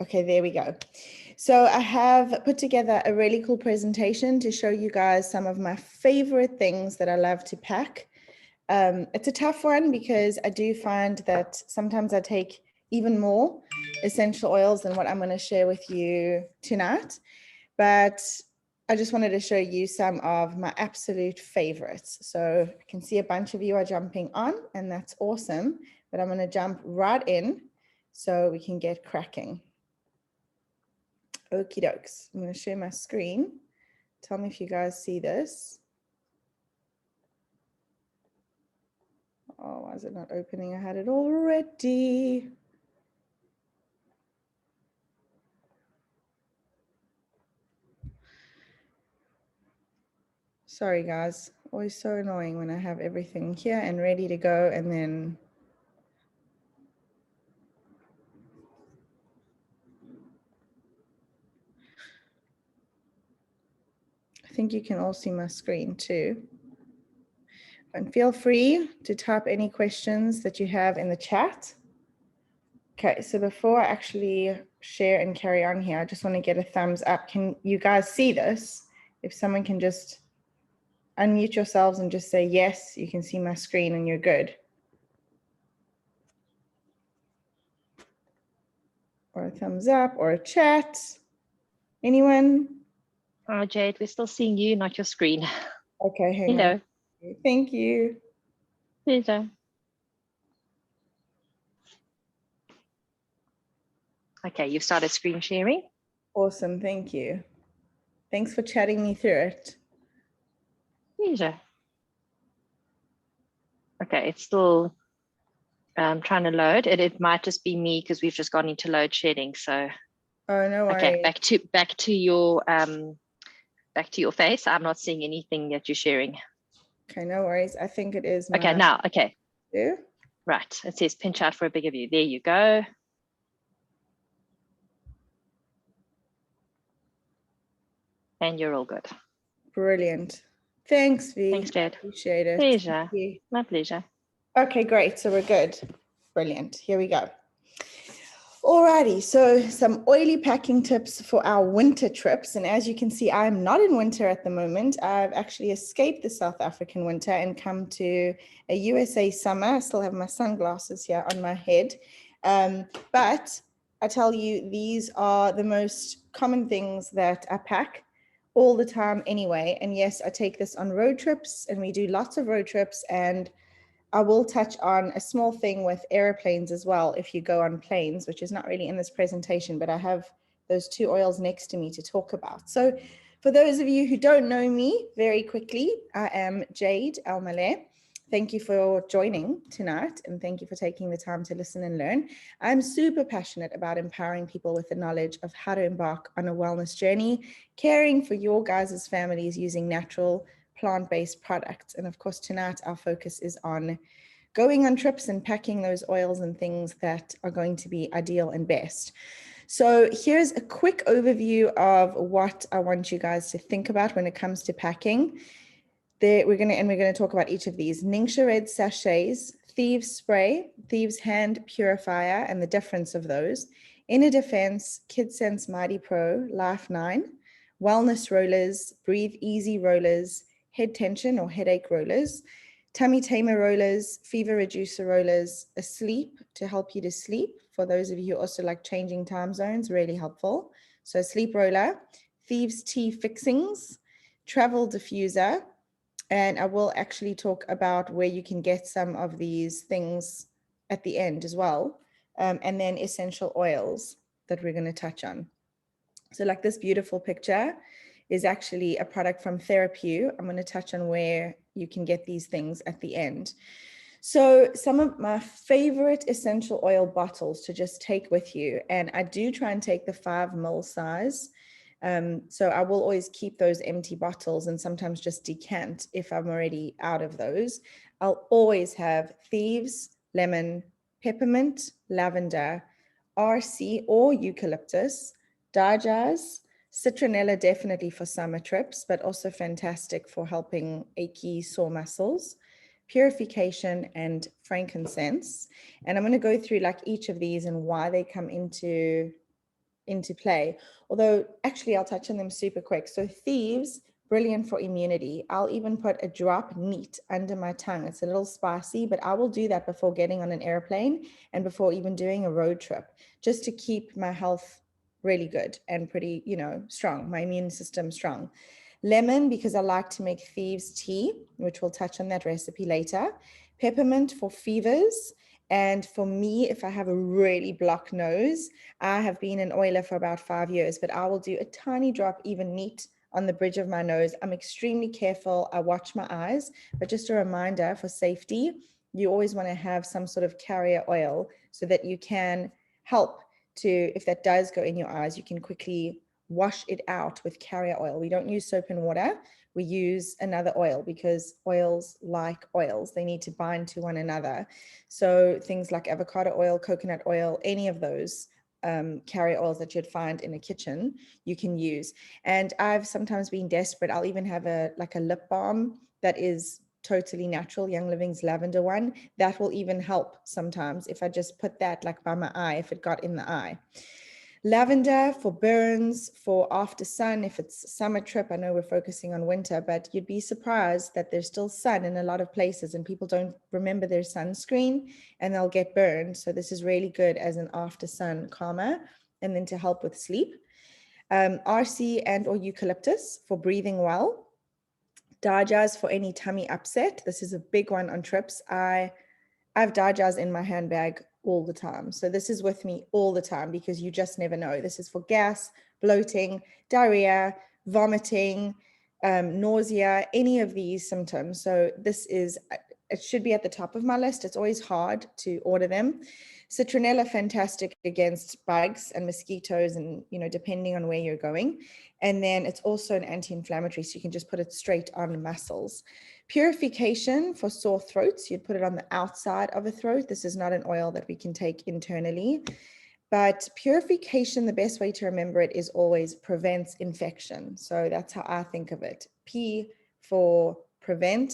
Okay, there we go. So I have put together a really cool presentation to show you guys some of my favorite things that I love to pack. It's a tough one because I do find that sometimes I take even more essential oils than what I'm going to share with you tonight. But I just wanted to show you some of my absolute favorites. So I can see a bunch of you are jumping on, and that's awesome. But I'm going to jump right in so we can get cracking. Okie dokes. I'm going to share my screen. Tell me if you guys see this. Oh, why is it not opening? I had it already. Sorry, guys. Always so annoying when I have everything here and ready to go, and then I think you can all see my screen too. And feel free to type any questions that you have in the chat. Okay, so before I actually share and carry on here, I just want to get a thumbs up. Can you guys see this? If someone can just unmute yourselves and just say, yes, you can see my screen and you're good. Or a thumbs up or a chat. Anyone? Oh, Jade, we're still seeing you, not your screen. Okay, hang Hello. on. Thank you. Hello. Okay, you've started screen sharing. Awesome, thank you. Thanks for chatting me through it. Pleasure. Okay, it's still trying to load. It might just be me because we've just gone into load shedding. So Oh, no worries. Okay, back to your face. I'm not seeing anything that you're sharing. Okay, no worries. I think it is. Okay, now, okay. Yeah. Right, it says pinch out for a bigger view. There you go. And you're all good. Brilliant. Thanks, V. Thanks, Jade. Appreciate it. Pleasure. My pleasure. Okay, great. So we're good. Brilliant. Here we go. Alrighty, so some oily packing tips for our winter trips. And as you can see, I'm not in winter at the moment. I've actually escaped the South African winter and come to a USA summer. I still have my sunglasses here on my head. But I tell you, these are the most common things that I pack all the time anyway. And yes, I take this on road trips, and we do lots of road trips, and I will touch on a small thing with airplanes as well if you go on planes, which is not really in this presentation, but I have those two oils next to me to talk about. So for those of you who don't know me, very quickly, I am Jade Almaleh. Thank you for joining tonight, and thank you for taking the time to listen and learn. I'm super passionate about empowering people with the knowledge of how to embark on a wellness journey, caring for your guys' families using natural plant-based products. And of course, tonight our focus is on going on trips and packing those oils and things that are going to be ideal and best. So here's a quick overview of what I want you guys to think about when it comes to packing. We're going to talk about each of these. Ningxia Red sachets, Thieves Spray, Thieves Hand Purifier, and the difference of those. Inner Defense, KidSense Mighty Pro, Life 9, Wellness Rollers, Breathe Easy Rollers, Head Tension or Headache Rollers, Tummy Tamer Rollers, Fever Reducer Rollers, Asleep to help you to sleep. For those of you who also like changing time zones, really helpful. So Sleep Roller, Thieves Tea Fixings, Travel Diffuser, and I will actually talk about where you can get some of these things at the end as well. And then essential oils that we're going to touch on. So like this beautiful picture is actually a product from Therapew. I'm going to touch on where you can get these things at the end. So some of my favorite essential oil bottles to just take with you, and I do try and take the 5 ml size. So I will always keep those empty bottles and sometimes just decant if I'm already out of those. I'll always have Thieves, lemon, peppermint, lavender, RC or eucalyptus, Dijaz, citronella definitely for summer trips, but also fantastic for helping achy sore muscles, purification, and frankincense. And I'm going to go through like each of these and why they come into into play. Although actually I'll touch on them super quick. So Thieves, brilliant for immunity. I'll even put a drop neat under my tongue. It's a little spicy, but I will do that before getting on an airplane and before even doing a road trip, just to keep my health really good and pretty, strong, my immune system strong. Lemon, because I like to make Thieves Tea, which we'll touch on that recipe later. Peppermint for fevers. And for me, if I have a really blocked nose, I have been an oiler for about 5 years, but I will do a tiny drop, even neat, on the bridge of my nose. I'm extremely careful. I watch my eyes, but just a reminder for safety, you always want to have some sort of carrier oil so that you can help to, if that does go in your eyes, you can quickly wash it out with carrier oil. We don't use soap and water. We use another oil because oils like oils, they need to bind to one another. So things like avocado oil, coconut oil, any of those carrier oils that you'd find in a kitchen, you can use. And I've sometimes been desperate. I'll even have a lip balm that is totally natural, Young Living's lavender one. That will even help sometimes if I just put that like by my eye, if it got in the eye. Lavender for burns, for after sun, if it's a summer trip. I know we're focusing on winter, but you'd be surprised that there's still sun in a lot of places and people don't remember their sunscreen and they'll get burned. So this is really good as an after sun calmer and then to help with sleep. RC and or eucalyptus for breathing well. Dajaz for any tummy upset. This is a big one on trips. I have Dajaz in my handbag all the time. So this is with me all the time because you just never know. This is for gas, bloating, diarrhea, vomiting, nausea, any of these symptoms. So it should be at the top of my list. It's always hard to order them. Citronella, fantastic against bugs and mosquitoes and, depending on where you're going. And then it's also an anti-inflammatory, so you can just put it straight on muscles. Purification for sore throats, you'd put it on the outside of a throat. This is not an oil that we can take internally. But purification, the best way to remember it is always prevents infection. So that's how I think of it. P for prevent,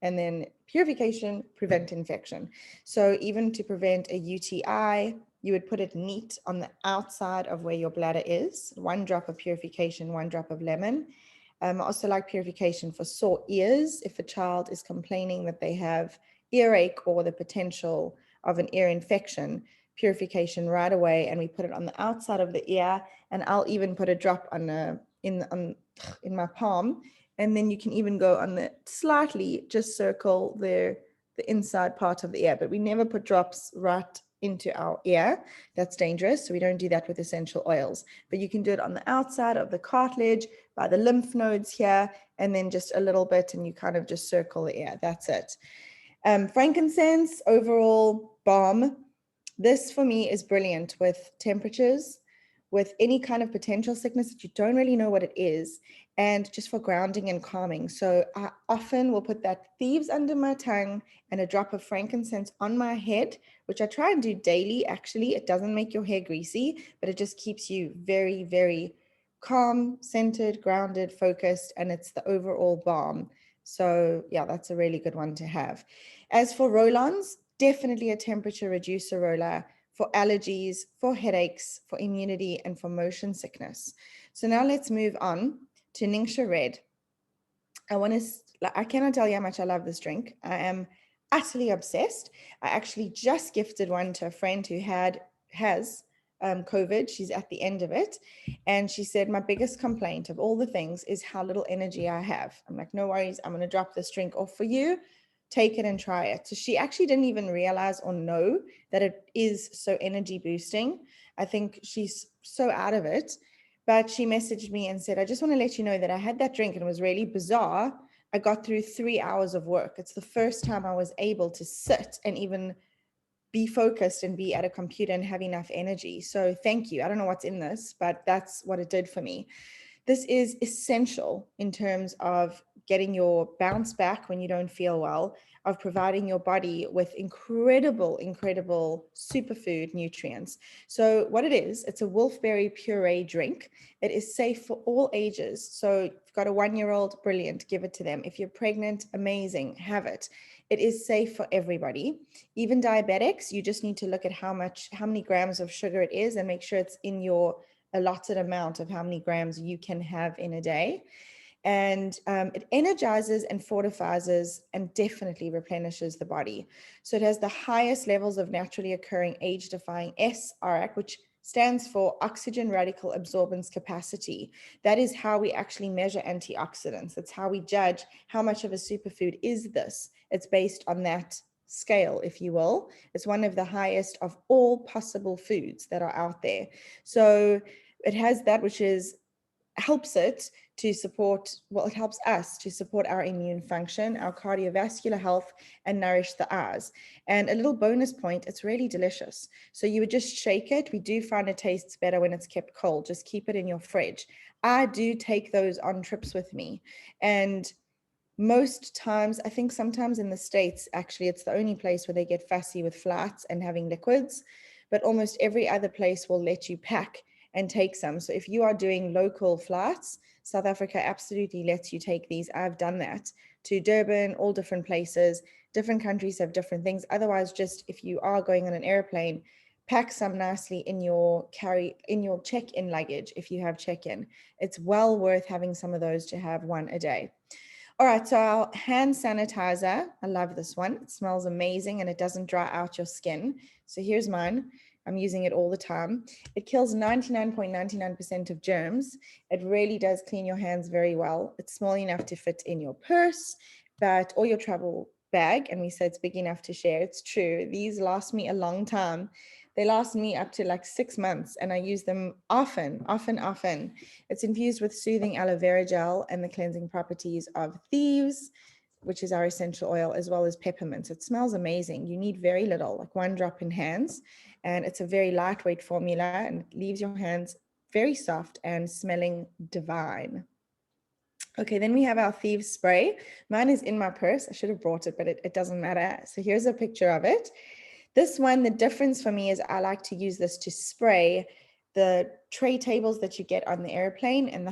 and then purification, prevent infection. So even to prevent a UTI, you would put it neat on the outside of where your bladder is. 1 drop of purification, 1 drop of lemon. I also like purification for sore ears. If a child is complaining that they have earache or the potential of an ear infection, purification right away, and we put it on the outside of the ear, and I'll even put a drop in my palm, and then you can even go on the slightly just circle the inside part of the ear, but we never put drops right into our ear. That's dangerous, so we don't do that with essential oils, but you can do it on the outside of the cartilage by the lymph nodes here, and then just a little bit, and you kind of just circle the ear. That's it. Frankincense, overall balm. This for me is brilliant with temperatures, with any kind of potential sickness that you don't really know what it is, and just for grounding and calming. So I often will put that Thieves under my tongue and a drop of frankincense on my head, which I try and do daily. Actually, it doesn't make your hair greasy, but it just keeps you very, very calm, centered, grounded, focused, and it's the overall balm. So yeah, that's a really good one to have. As for roll-ons, definitely a temperature reducer roller for allergies, for headaches, for immunity, and for motion sickness. So now let's move on to Ningxia Red. I cannot tell you how much I love this drink. I am utterly obsessed. I actually just gifted one to a friend who has COVID. She's at the end of it. And she said, my biggest complaint of all the things is how little energy I have. I'm like, no worries. I'm going to drop this drink off for you. Take it and try it. So she actually didn't even realize or know that it is so energy boosting. I think she's so out of it, but she messaged me and said, I just want to let you know that I had that drink and it was really bizarre. I got through 3 hours of work. It's the first time I was able to sit and even be focused and be at a computer and have enough energy. So thank you. I don't know what's in this, but that's what it did for me. This is essential in terms of getting your bounce back when you don't feel well, of providing your body with incredible superfood nutrients. So what it is, it's a wolfberry puree drink. It is safe for all ages. So if you've got a 1-year-old, brilliant, give it to them. If you're pregnant, amazing, have it. It is safe for everybody, even diabetics. You just need to look at how many grams of sugar it is and make sure it's in your allotted amount of how many grams you can have in a day. And it energizes and fortifies and definitely replenishes the body. So it has the highest levels of naturally occurring age-defying SRAC, which stands for oxygen radical absorbance capacity. That is how we actually measure antioxidants. That's how we judge how much of a superfood is this. It's based on that scale, if you will. It's one of the highest of all possible foods that are out there. So it has that, which helps it to support, well, it helps us to support our immune function, our cardiovascular health, and nourish the eyes. And a little bonus point, it's really delicious. So you would just shake it. We do find it tastes better when it's kept cold. Just keep it in your fridge. I do take those on trips with me. And most times, I think sometimes in the States, actually, it's the only place where they get fussy with flats and having liquids, but almost every other place will let you pack and take some. So if you are doing local flights, South Africa absolutely lets you take these. I've done that to Durban, all different places. Different countries have different things. Otherwise, just if you are going on an airplane, pack some nicely in your check-in luggage if you have check-in. It's well worth having some of those to have one a day. All right, so our hand sanitizer, I love this one. It smells amazing and it doesn't dry out your skin. So here's mine. I'm using it all the time. It kills 99.99% of germs. It really does clean your hands very well. It's small enough to fit in your purse, or your travel bag. And we said it's big enough to share. It's true. These last me a long time. They last me up to like 6 months and I use them often. It's infused with soothing aloe vera gel and the cleansing properties of Thieves, which is our essential oil, as well as peppermint. It smells amazing. You need very little, like 1 drop in hands. And it's a very lightweight formula and it leaves your hands very soft and smelling divine. Okay, then we have our Thieves Spray. Mine is in my purse. I should have brought it, but it doesn't matter. So here's a picture of it. This one, the difference for me is I like to use this to spray the tray tables that you get on the airplane and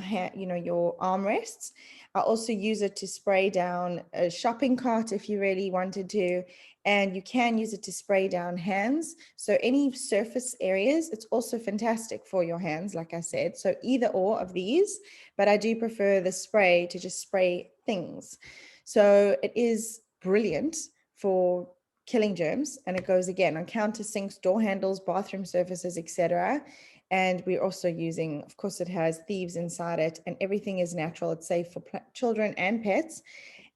your armrests. I also use it to spray down a shopping cart if you really wanted to, and you can use it to spray down hands. So any surface areas, it's also fantastic for your hands, like I said. So either or of these, but I do prefer the spray to just spray things. So it is brilliant for killing germs, and it goes again on counter sinks, door handles, bathroom surfaces, etc. And we're also using, of course, it has Thieves inside it, and everything is natural. It's safe for children and pets,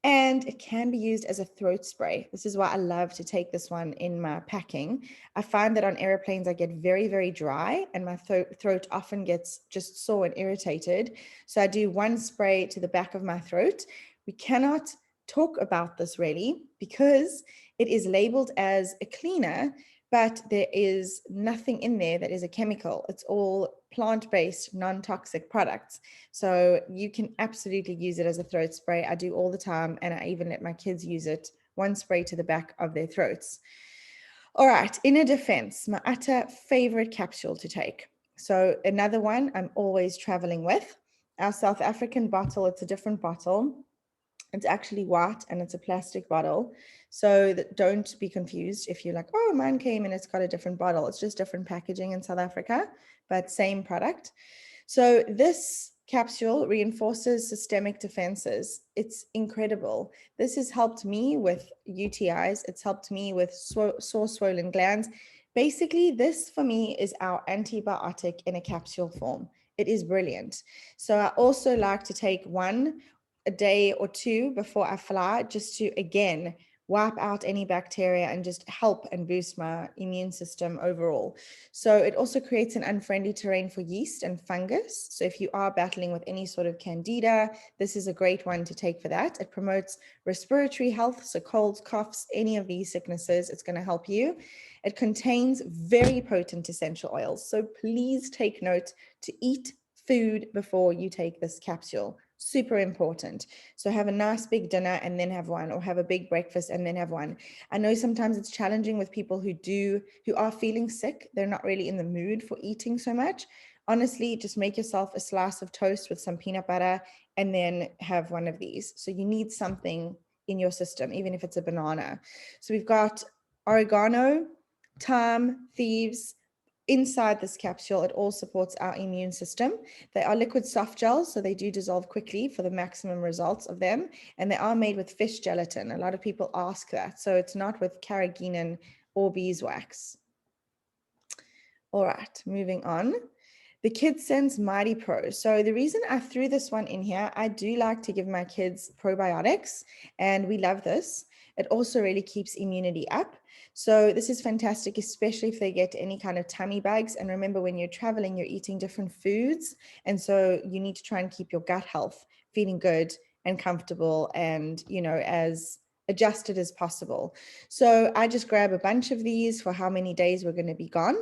and it can be used as a throat spray. This is why I love to take this one in my packing. I find that on airplanes I get very, very dry, and my throat often gets just sore and irritated. So I do 1 spray to the back of my throat. We cannot talk about this really because it is labeled as a cleaner, but there is nothing in there that is a chemical. It's all plant-based, non-toxic products. So you can absolutely use it as a throat spray. I do all the time, and I even let my kids use it, 1 spray to the back of their throats. All right, inner defense, my utter favorite capsule to take. So another one I'm always traveling with. Our South African bottle, it's a different bottle. It's actually white and it's a plastic bottle. So don't be confused if you're like, oh, mine came and it's got a different bottle. It's just different packaging in South Africa, but same product. So this capsule reinforces systemic defenses. It's incredible. This has helped me with UTIs. It's helped me with sore swollen glands. Basically, this for me is our antibiotic in a capsule form. It is brilliant. So I also like to take one a day or 2 before I fly, just to, again, wipe out any bacteria and just help and boost my immune system overall. So it also creates an unfriendly terrain for yeast and fungus. So if you are battling with any sort of candida, this is a great one to take for that. It promotes respiratory health, so colds, coughs, any of these sicknesses, it's going to help you. It contains very potent essential oils. So please take note to eat food before you take this capsule. Super important. So have a nice big dinner and then have one, or have a big breakfast and then have one. I know sometimes it's challenging with people who are feeling sick. They're not really in the mood for eating so much. Honestly, just make yourself a slice of toast with some peanut butter and then have one of these. So you need something in your system, even if it's a banana. So we've got oregano, thyme, Thieves, inside this capsule, it all supports our immune system. They are liquid soft gels, so they do dissolve quickly for the maximum results of them. And they are made with fish gelatin. A lot of people ask that. So it's not with carrageenan or beeswax. All right, moving on. The Kids Sense Mighty Pro. So the reason I threw this one in here, I do like to give my kids probiotics, and we love this. It also really keeps immunity up. So this is fantastic, especially if they get any kind of tummy bugs. And remember, when you're traveling, you're eating different foods. And so you need to try and keep your gut health feeling good and comfortable and, you know, as adjusted as possible. So I just grab a bunch of these for how many days we're going to be gone.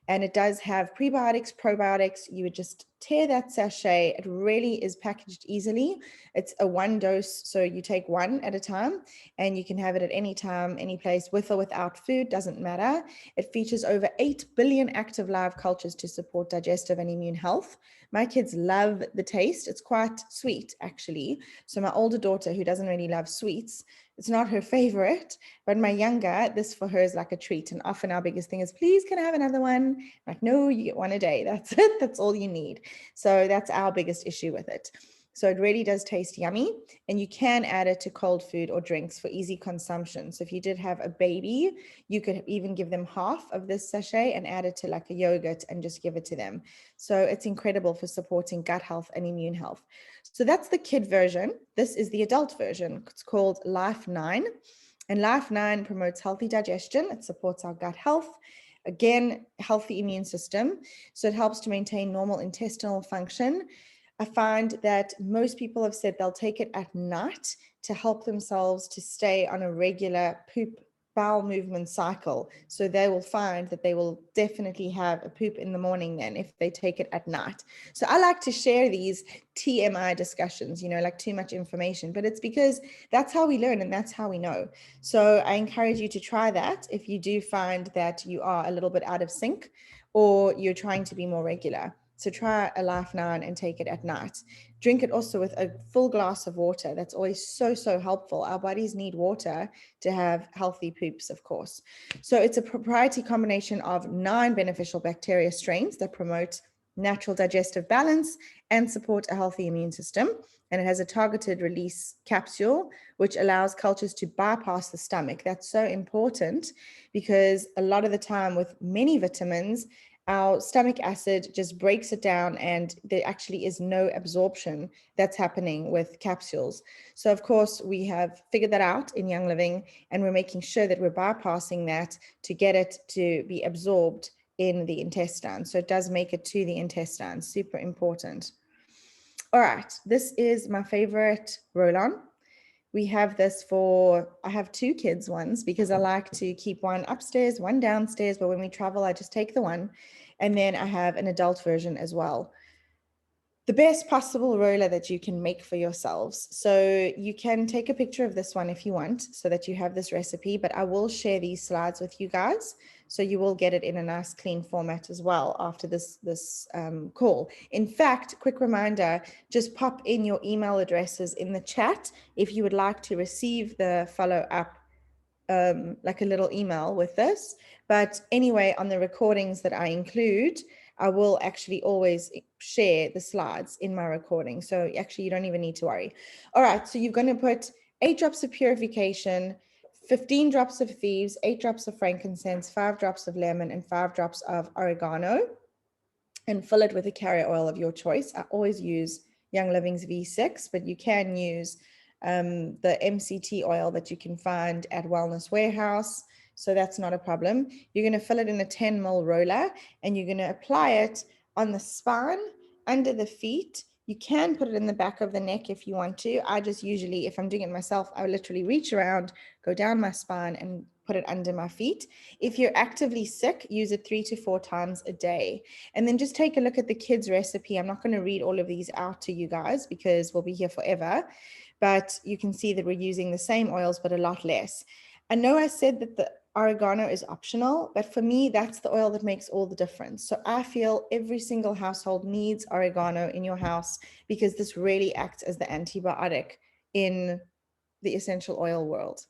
And it does have prebiotics, probiotics. You would just tear that sachet. It really is packaged easily. It's a 1 dose, so you take 1 at a time, and you can have it at any time, any place, with or without food, doesn't matter. It features over 8 billion active live cultures to support digestive and immune health. My kids love the taste. It's quite sweet, actually. So my older daughter, who doesn't really love sweets, it's not her favorite, but my younger, this for her is like a treat. And often our biggest thing is, please, can I have another one? Like, no, you get 1 a day. That's it. That's all you need. So that's our biggest issue with it. So it really does taste yummy, and you can add it to cold food or drinks for easy consumption. So if you did have a baby, you could even give them half of this sachet and add it to like a yogurt and just give it to them. So it's incredible for supporting gut health and immune health. So that's the kid version. This is the adult version. It's called Life 9. And Life 9 promotes healthy digestion. It supports our gut health. Again, healthy immune system. So it helps to maintain normal intestinal function. I find that most people have said they'll take it at night to help themselves to stay on a regular poop bowel movement cycle. So they will find that they will definitely have a poop in the morning then if they take it at night. So I like to share these TMI discussions, you know, like too much information, but it's because that's how we learn and that's how we know. So I encourage you to try that if you do find that you are a little bit out of sync or you're trying to be more regular. So try a Life 9 and take it at night. Drink it also with a full glass of water. That's always so, so helpful. Our bodies need water to have healthy poops, of course. So it's a proprietary combination of 9 beneficial bacteria strains that promote natural digestive balance and support a healthy immune system. And it has a targeted release capsule, which allows cultures to bypass the stomach. That's so important because a lot of the time with many vitamins, our stomach acid just breaks it down and there actually is no absorption that's happening with capsules. So of course we have figured that out in Young Living, and we're making sure that we're bypassing that to get it to be absorbed in the intestine. So it does make it to the intestine, super important. All right, this is my favorite roll-on. We have this for, I have 2 kids ones because I like to keep one upstairs, one downstairs, but when we travel, I just take the one. And then I have an adult version as well. The best possible roller that you can make for yourselves. So you can take a picture of this one if you want so that you have this recipe, but I will share these slides with you guys. So you will get it in a nice clean format as well after this call. In fact, quick reminder, just pop in your email addresses in the chat if you would like to receive the follow-up like a little email with this. But anyway, on the recordings that I include, I will actually always share the slides in my recording. So actually, you don't even need to worry. All right, so you're going to put 8 drops of purification, 15 drops of Thieves, 8 drops of frankincense, 5 drops of lemon, and 5 drops of oregano, and fill it with a carrier oil of your choice. I always use Young Living's V6, but you can use the MCT oil that you can find at Wellness Warehouse. So that's not a problem. You're going to fill it in a 10 ml roller and you're going to apply it on the spine, under the feet. You can put it in the back of the neck if you want to. I just usually, if I'm doing it myself, I literally reach around, go down my spine and put it under my feet. If you're actively sick, use it 3 to 4 times a day. And then just take a look at the kids' recipe. I'm not going to read all of these out to you guys because we'll be here forever. But you can see that we're using the same oils, but a lot less. I know I said that the oregano is optional, but for me, that's the oil that makes all the difference. So I feel every single household needs oregano in your house because this really acts as the antibiotic in the essential oil world.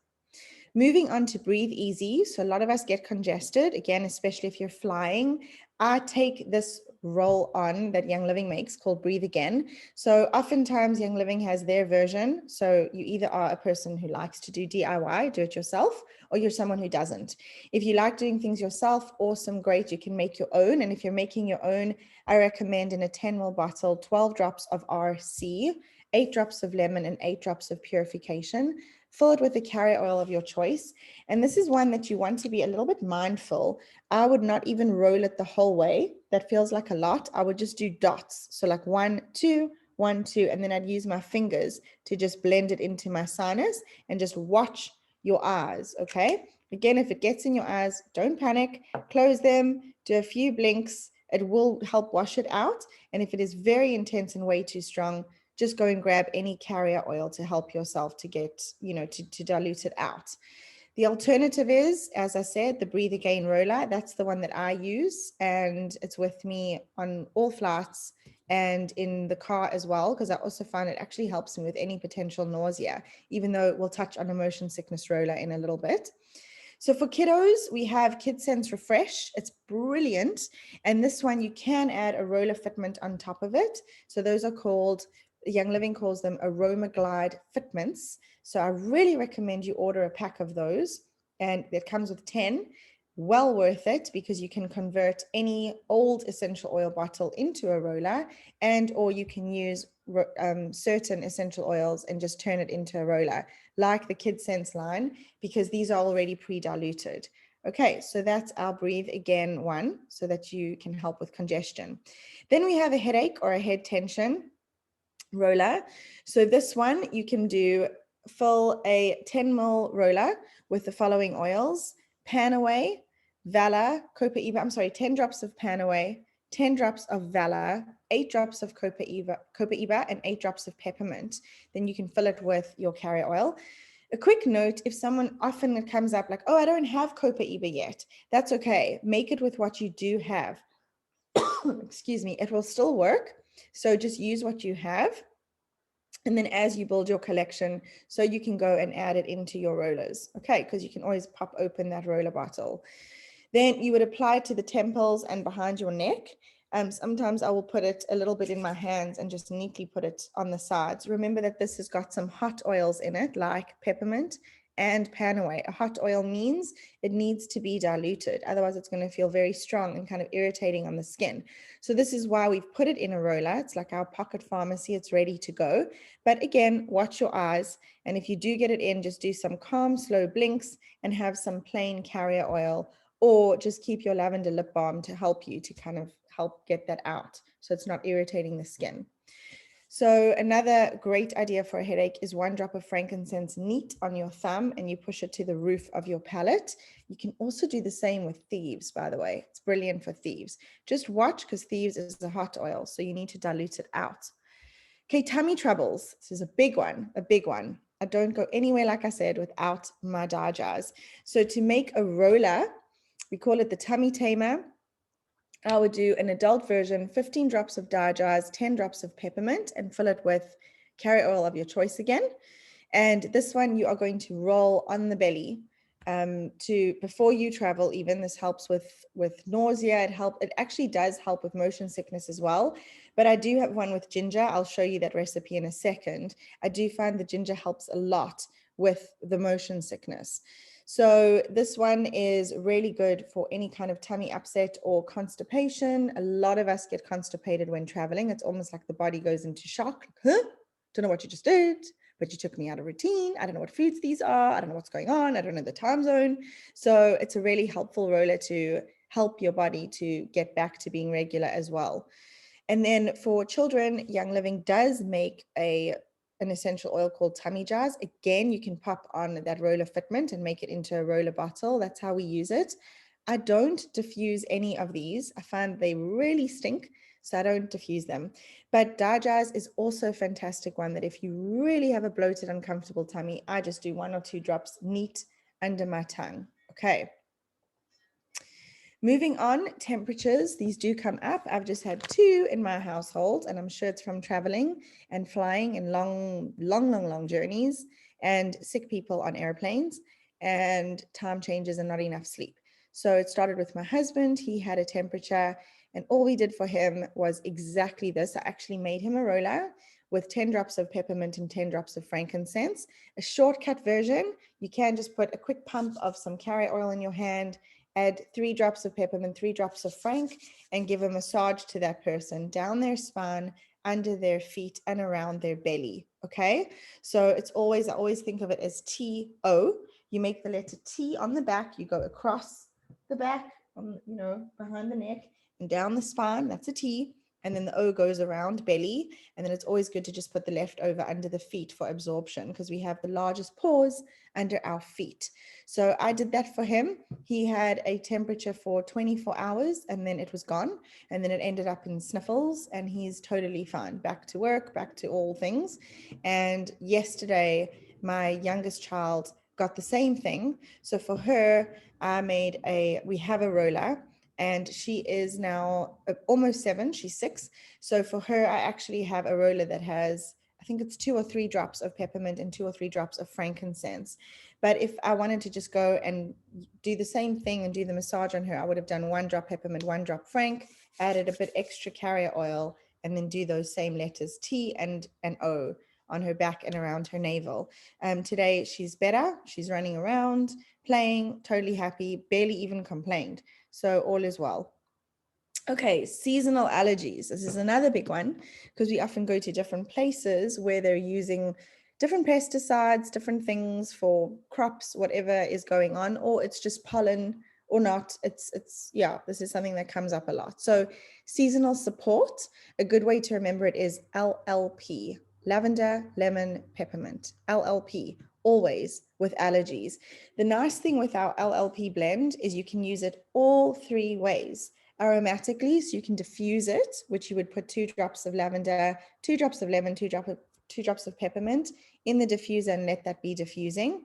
Moving on to breathe easy. So a lot of us get congested, again, especially if you're flying. I take this roll on that Young Living makes called Breathe Again. So oftentimes Young Living has their version. So you either are a person who likes to do DIY, do it yourself, or you're someone who doesn't. If you like doing things yourself, awesome, great, you can make your own. And if you're making your own, I recommend in a 10 ml bottle, 12 drops of RC, 8 drops of lemon, and 8 drops of purification. Fill it with the carrier oil of your choice. And this is one that you want to be a little bit mindful. I would not even roll it the whole way. That feels like a lot. I would just do dots. So like 1, 2, 1, 2, and then I'd use my fingers to just blend it into my sinus and just watch your eyes, okay? Again, if it gets in your eyes, don't panic, close them, do a few blinks. It will help wash it out. And if it is very intense and way too strong, just go and grab any carrier oil to help yourself to get, to dilute it out. The alternative is, as I said, the Breathe Again roller. That's the one that I use, and it's with me on all flights and in the car as well, because I also find it actually helps me with any potential nausea, even though we'll touch on a motion sickness roller in a little bit. So for kiddos, we have Kid Sense Refresh. It's brilliant. And this one, you can add a roller fitment on top of it. So those are called, Young Living calls them Aroma Glide fitments. So I really recommend you order a pack of those. And it comes with 10. Well worth it, because you can convert any old essential oil bottle into a roller, and or you can use certain essential oils and just turn it into a roller, like the Kid Sense line, because these are already pre-diluted. Okay, so that's our Breathe Again one, so that you can help with congestion. Then we have a headache or a head tension roller. So this one you can do, fill a 10 ml roller with the following oils: Panaway, Valor, Copaiba, 10 drops of Panaway, 10 drops of Valor, 8 drops of Copaiba, and 8 drops of peppermint. Then you can fill it with your carrier oil. A quick note, if someone, often it comes up like, oh, I don't have Copaiba yet. That's okay. Make it with what you do have. Excuse me, it will still work. So just use what you have. And then as you build your collection, so you can go and add it into your rollers, okay? Because you can always pop open that roller bottle. Then you would apply it to the temples and behind your neck. Sometimes I will put it a little bit in my hands and just neatly put it on the sides. Remember that this has got some hot oils in it, like peppermint and Panaway. A hot oil means it needs to be diluted. Otherwise, it's going to feel very strong and kind of irritating on the skin. So this is why we've put it in a roller. It's like our pocket pharmacy. It's ready to go. But again, watch your eyes. And if you do get it in, just do some calm, slow blinks and have some plain carrier oil, or just keep your lavender lip balm to help you to kind of help get that out, so it's not irritating the skin. So another great idea for a headache is 1 drop of frankincense neat on your thumb, and you push it to the roof of your palate. You can also do the same with Thieves, by the way. It's brilliant for Thieves. Just watch, because Thieves is a hot oil, so you need to dilute it out. Okay, tummy troubles. This is a big one, a big one. I don't go anywhere, like I said, without my Dajars. So to make a roller, we call it the tummy tamer. I would do an adult version, 15 drops of Dajars, 10 drops of peppermint, and fill it with carrier oil of your choice again. And this one you are going to roll on the belly before you travel. Even this helps with nausea. It actually does help with motion sickness as well. But I do have one with ginger. I'll show you that recipe in a second. I do find the ginger helps a lot with the motion sickness. So this one is really good for any kind of tummy upset or constipation. A lot of us get constipated when traveling. It's almost like the body goes into shock. Huh? Don't know what you just did, but you took me out of routine. I don't know what foods these are. I don't know what's going on. I don't know the time zone. So it's a really helpful roller to help your body to get back to being regular as well. And then for children, Young Living does make an essential oil called tummy jars. Again, you can pop on that roller fitment and make it into a roller bottle. That's how we use it. I don't diffuse any of these. I find they really stink, so I don't diffuse them. But Dajars is also a fantastic one that if you really have a bloated, uncomfortable tummy, I just do 1 or 2 drops neat under my tongue. Okay. Moving on, temperatures, these do come up. I've just had 2 in my household, and I'm sure it's from traveling and flying and long journeys, and sick people on airplanes, and time changes and not enough sleep. So it started with my husband. He had a temperature, and all we did for him was exactly this. I actually made him a roller with 10 drops of peppermint and 10 drops of frankincense. A shortcut version, you can just put a quick pump of some carrier oil in your hand, add 3 drops of peppermint, 3 drops of frank, and give a massage to that person down their spine, under their feet, and around their belly. Okay, so it's always, I always think of it as T-O. You make the letter T on the back, you go across the back, behind the neck and down the spine. That's a T. And then the O goes around belly. And then it's always good to just put the leftover under the feet for absorption, because we have the largest pores under our feet. So I did that for him. He had a temperature for 24 hours and then it was gone. And then it ended up in sniffles, and he's totally fine. Back to work, back to all things. And yesterday, my youngest child got the same thing. So for her, we have a roller, and she is now almost 7, she's 6. So for her, I actually have a roller that has, I think it's 2 or 3 drops of peppermint and 2 or 3 drops of frankincense. But if I wanted to just go and do the same thing and do the massage on her, I would have done 1 drop peppermint, 1 drop frank, added a bit extra carrier oil, and then do those same letters T and O on her back and around her navel. Today she's better. She's running around, playing, totally happy, barely even complained. So all is well. Okay, seasonal allergies. This is another big one, because we often go to different places where they're using different pesticides, different things for crops, whatever is going on, or it's just pollen or not. Yeah, this is something that comes up a lot. So seasonal support, a good way to remember it is LLP, lavender, lemon, peppermint, LLP, always with allergies. The nice thing with our LLP blend is you can use it all 3 ways. Aromatically, so you can diffuse it, which you would put 2 drops of lavender, 2 drops of lemon, 2 drops of peppermint in the diffuser and let that be diffusing.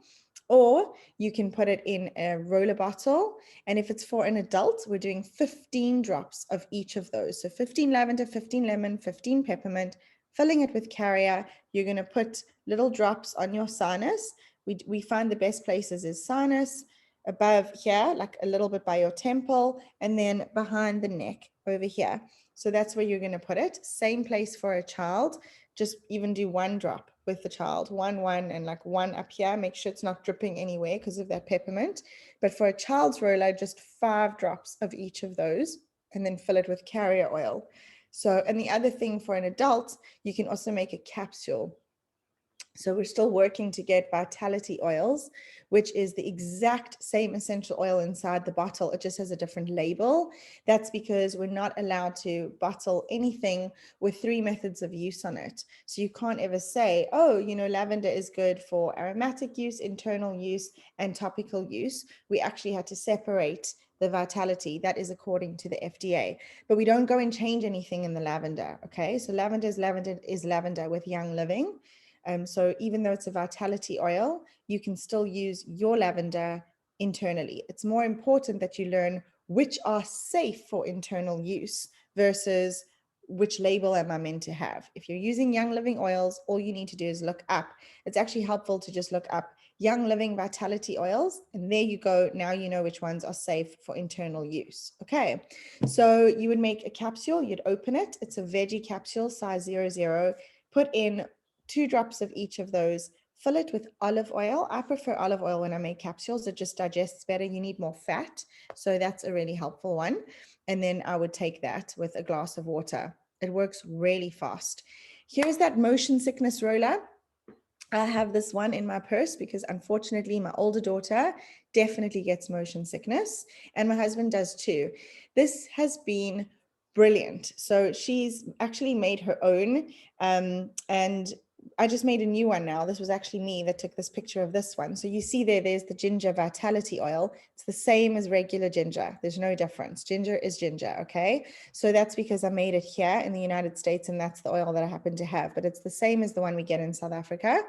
Or you can put it in a roller bottle. And if it's for an adult, we're doing 15 drops of each of those. So 15 lavender, 15 lemon, 15 peppermint, filling it with carrier. You're going to put little drops on your sinus. We find the best places is sinus, above here, like a little bit by your temple, and then behind the neck over here. So that's where you're going to put it. Same place for a child. Just even do 1 drop with the child, 1, and like 1 up here. Make sure it's not dripping anywhere because of that peppermint. But for a child's roller, just 5 drops of each of those, and then fill it with carrier oil. So, and the other thing for an adult, you can also make a capsule. So we're still working to get vitality oils, which is the exact same essential oil inside the bottle. It just has a different label. That's because we're not allowed to bottle anything with 3 methods of use on it. So you can't ever say, oh, lavender is good for aromatic use, internal use, and topical use. We actually had to separate the vitality. That is according to the FDA. But we don't go and change anything in the lavender, okay? So lavender is lavender with Young Living. So even though it's a vitality oil, you can still use your lavender internally. It's more important that you learn which are safe for internal use versus which label am I meant to have. If you're using Young Living oils, all you need to do is look up. It's actually helpful to just look up Young Living vitality oils, and there you go. Now you know which ones are safe for internal use. Okay, so you would make a capsule, you'd open it. It's a veggie capsule, size 00. Put in 2 drops of each of those, fill it with olive oil. I prefer olive oil when I make capsules. It just digests better. You need more fat. So that's a really helpful one. And then I would take that with a glass of water. It works really fast. Here's that motion sickness roller. I have this one in my purse because unfortunately my older daughter definitely gets motion sickness, and my husband does too. This has been brilliant. So she's actually made her own, and I just made a new one now. This was actually me that took this picture of this one. So you see there's the ginger vitality oil. It's the same as regular ginger. There's no difference. Ginger is ginger, okay? So that's because I made it here in the United States, and that's the oil that I happen to have. But it's the same as the one we get in South Africa.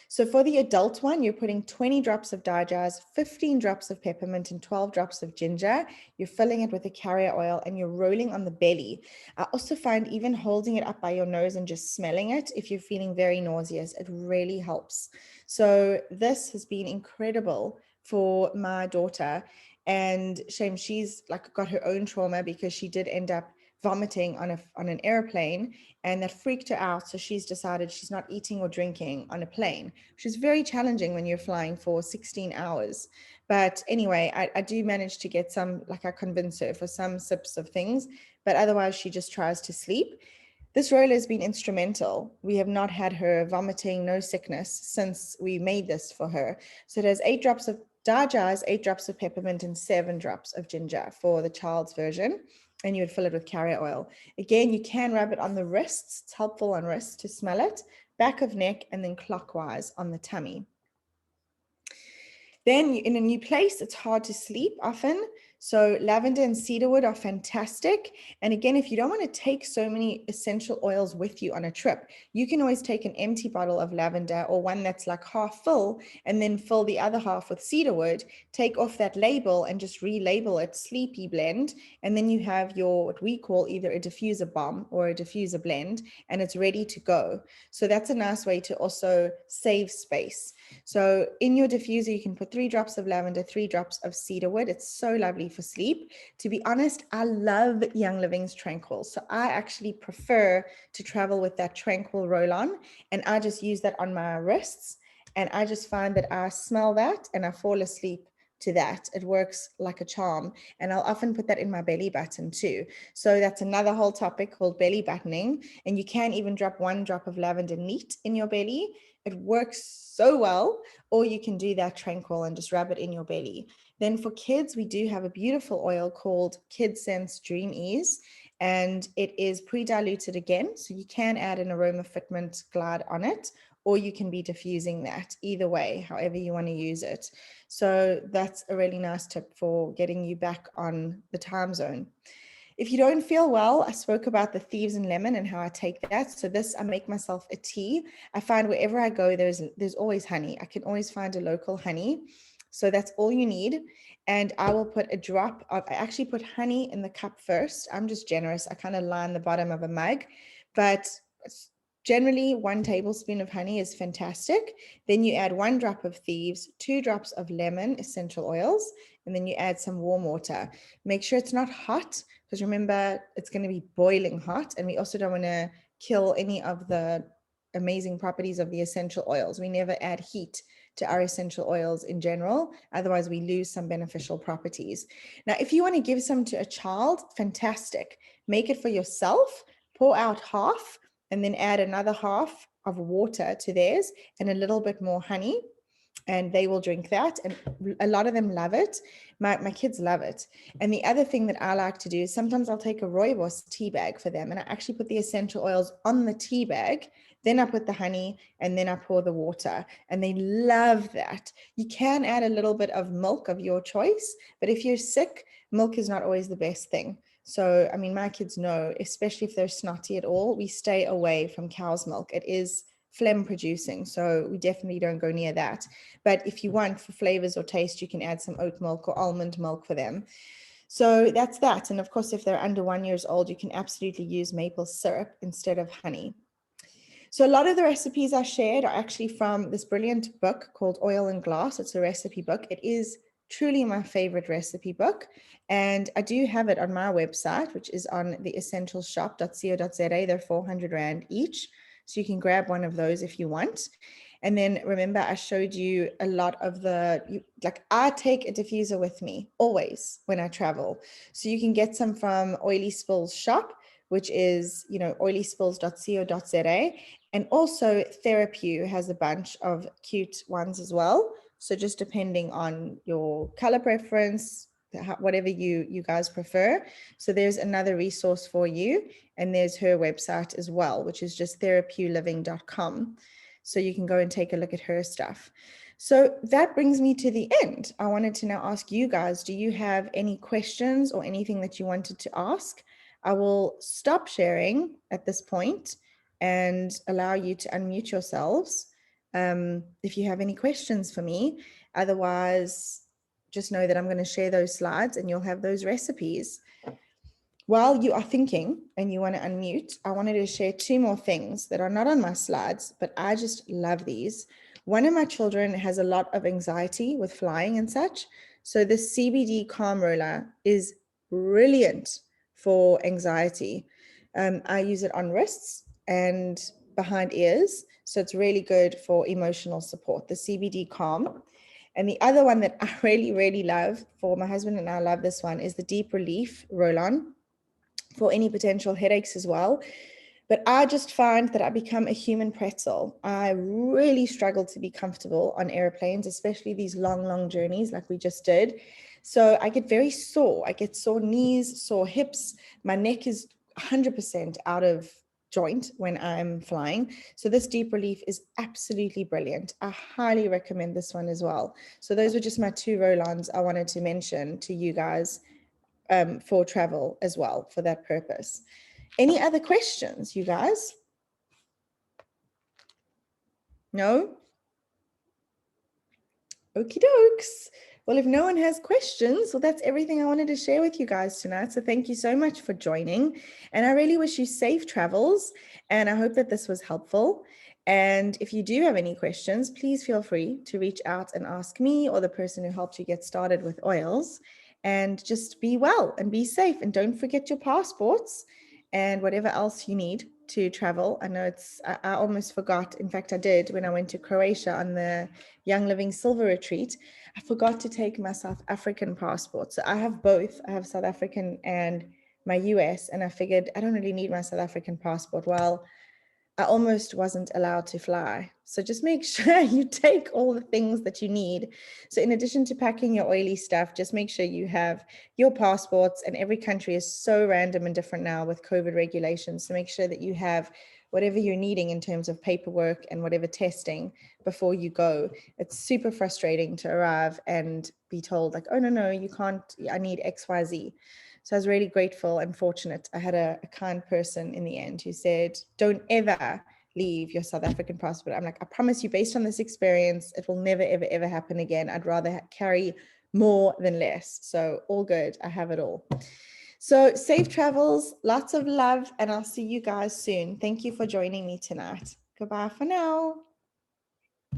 So for the adult one, you're putting 20 drops of digest, 15 drops of peppermint, and 12 drops of ginger. You're filling it with a carrier oil, and you're rolling on the belly. I also find even holding it up by your nose and just smelling it, if you're feeling very nauseous, it really helps. So this has been incredible for my daughter. And shame, she's like got her own trauma because she did end up vomiting on an airplane, and that freaked her out. So she's decided she's not eating or drinking on a plane, which is very challenging when you're flying for 16 hours. But anyway, I do manage to get some, like I convince her for some sips of things, but otherwise she just tries to sleep. This roller has been instrumental. We have not had her vomiting, no sickness since we made this for her. So it has 8 drops of Dajaz, 8 drops of peppermint, and 7 drops of ginger for the child's version. And you would fill it with carrier oil. Again, you can rub it on the wrists. It's helpful on wrists to smell it, back of neck, and then clockwise on the tummy. Then in a new place, it's hard to sleep often. So lavender and cedarwood are fantastic. And again, if you don't want to take so many essential oils with you on a trip, you can always take an empty bottle of lavender or one that's like half full, and then fill the other half with cedarwood, take off that label and just relabel it Sleepy Blend. And then you have your, what we call either a diffuser bomb or a diffuser blend, and it's ready to go. So that's a nice way to also save space. So in your diffuser, you can put 3 drops of lavender, 3 drops of cedarwood. It's so lovely for sleep. To be honest, I love Young Living's Tranquil. So I actually prefer to travel with that Tranquil roll-on, and I just use that on my wrists. And I just find that I smell that and I fall asleep to that. It works like a charm. And I'll often put that in my belly button too. So that's another whole topic called belly buttoning. And you can even drop 1 drop of lavender neat in your belly. It works so well. Or you can do that Tranquil and just rub it in your belly. Then for kids, we do have a beautiful oil called Kid Sense Dream Ease, and it is pre-diluted again. So you can add an aroma fitment glide on it, or you can be diffusing that, either way, however you want to use it. So that's a really nice tip for getting you back on the time zone. If you don't feel well, I spoke about the Thieves and Lemon and how I take that. So this, I make myself a tea. I find wherever I go, there's always honey. I can always find a local honey. So that's all you need. And I will put a drop of, I actually put honey in the cup first. I'm just generous. I kind of line the bottom of a mug, but generally 1 tablespoon of honey is fantastic. Then you add 1 drop of Thieves, 2 drops of lemon essential oils, and then you add some warm water. Make sure it's not hot, because remember, it's going to be boiling hot. And we also don't want to kill any of the amazing properties of the essential oils. We never add heat to our essential oils in general. Otherwise, we lose some beneficial properties. Now, if you want to give some to a child, fantastic. Make it for yourself, pour out half, and then add another half of water to theirs and a little bit more honey, and they will drink that. And a lot of them love it. My kids love it. And the other thing that I like to do is sometimes I'll take a rooibos tea bag for them, and I actually put the essential oils on the tea bag. Then I put the honey, and then I pour the water, and they love that. You can add a little bit of milk of your choice, but if you're sick, milk is not always the best thing. So, I mean, my kids know, especially if they're snotty at all, we stay away from cow's milk. It is phlegm producing, so we definitely don't go near that. But if you want for flavors or taste, you can add some oat milk or almond milk for them. So that's that. And of course, if they're under 1 year old, you can absolutely use maple syrup instead of honey. So a lot of the recipes I shared are actually from this brilliant book called Oil and Glass. It's a recipe book. It is truly my favorite recipe book. And I do have it on my website, which is on theessentialshop.co.za. They're 400 Rand each. So you can grab one of those if you want. And then remember, I showed you a lot of like I take a diffuser with me always when I travel. So you can get some from Oily Spills shop, which is, oilyspills.co.za. And also Therapew has a bunch of cute ones as well. So just depending on your color preference, whatever you guys prefer. So there's another resource for you. And there's her website as well, which is just therapewliving.com. So you can go and take a look at her stuff. So that brings me to the end. I wanted to now ask you guys, do you have any questions or anything that you wanted to ask? I will stop sharing at this point and allow you to unmute yourselves if you have any questions for me. Otherwise, just know that I'm going to share those slides and you'll have those recipes. While you are thinking and you want to unmute, I wanted to share 2 more things that are not on my slides, but I just love these. One of my children has a lot of anxiety with flying and such. So the CBD Calm Roller is brilliant for anxiety. I use it on wrists and behind ears. So it's really good for emotional support, the CBD Calm. And the other one that I really, really love, for my husband and I love this one, is the Deep Relief Roll-On for any potential headaches as well. But I just find that I become a human pretzel. I really struggle to be comfortable on airplanes, especially these long, long journeys like we just did. So I get very sore. I get sore knees, sore hips. My neck is 100% out of joint when I'm flying. So this Deep Relief is absolutely brilliant. I highly recommend this one as well. So those were just my 2 roll-ons I wanted to mention to you guys for travel as well, for that purpose. Any other questions, you guys? No? Okie dokes. Well, if no one has questions, well, that's everything I wanted to share with you guys tonight. So thank you so much for joining. And I really wish you safe travels. And I hope that this was helpful. And if you do have any questions, please feel free to reach out and ask me or the person who helped you get started with oils. And just be well and be safe. And don't forget your passports and whatever else you need to travel. I know I almost forgot. In fact, I did when I went to Croatia on the Young Living Silver Retreat. I forgot to take my South African passport. So I have both. I have South African and my US. And I figured I don't really need my South African passport. Well, I almost wasn't allowed to fly. So just make sure you take all the things that you need. So in addition to packing your oily stuff, just make sure you have your passports, and every country is so random and different now with COVID regulations. So make sure that you have whatever you're needing in terms of paperwork and whatever testing before you go. It's super frustrating to arrive and be told like, oh, no, you can't, I need XYZ. So I was really grateful and fortunate. I had a kind person in the end who said, don't ever leave your South African passport. I'm like, I promise you, based on this experience, it will never, ever, ever happen again. I'd rather carry more than less. So all good. I have it all. So safe travels, lots of love, and I'll see you guys soon. Thank you for joining me tonight. Goodbye for now.